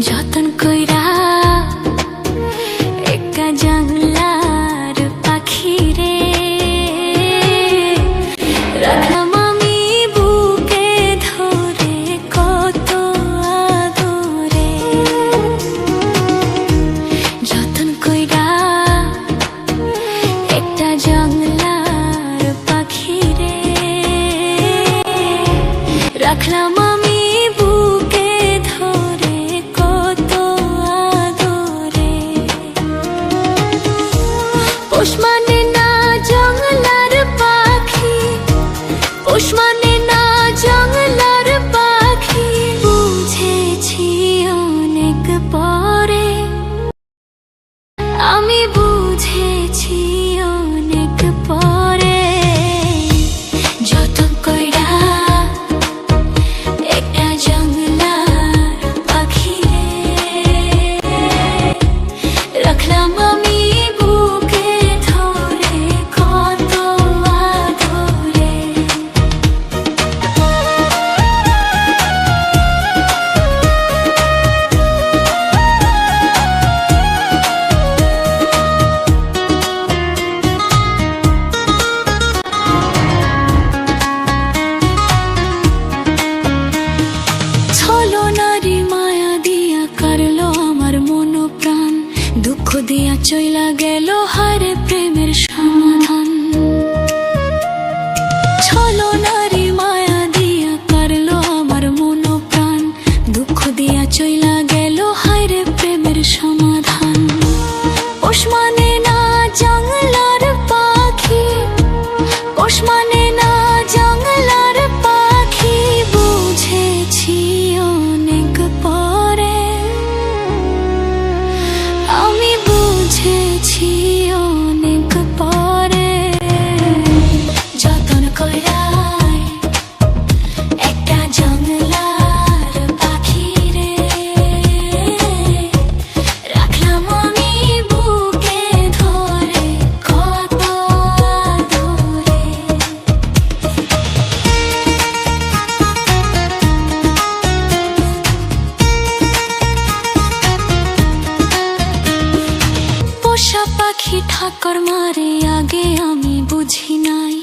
যতন কইরা একটা জানলার পাখি রে রাখলাম আমি বুকে ধরে কত আদরে। যতন কইরা একটা জানলার পাখি রে রাখলাম আমি বুকে ধরে কত আদরে। পোষ মানে না জঙ্গলার পাখি, পোষ মানে না জঙ্গলার পাখি, বুঝেছি অনেক পরে, আমি বুঝেছি অনেক পরে। যতন কইরা একটা জঙ্গলার পাখি রে রাখলাম আমি বুকে ধরে কত আদরে। ছলনারি মায়া দিয়া কারলো আমার মন প্রাণ, দুঃখ দিয়া চইলা গেল হারে প্রেমের সমাধান। ছলনারি মায়া দিয়া কারলো আমার মন প্রাণ, দুঃখ দিয়া চইলা গেল হারে প্রেমের সমাধান। পোষ মানে না জঙ্গলার পাখি, পোষ মানে না জঙ্গলার পাখি, বুঝেছি অনেক পরে, আমি বুঝেছি অনেক পরে। যতন কইরা একটা জঙ্গলার পাখি রে রাখলাম আমি বুকে ধরে কত আদরে। পোষা পাখি ঠাকুর মারে আগে আমি বুঝি নাই,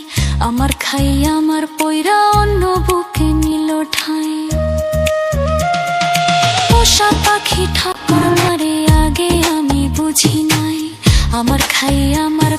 আমার খাই আমার পয়রা অন্য বুকে নিল ঠাঁই। পোষা পাখি ঠাকুর মারে আগে আমি বুঝি নাই, আমার খাই আমার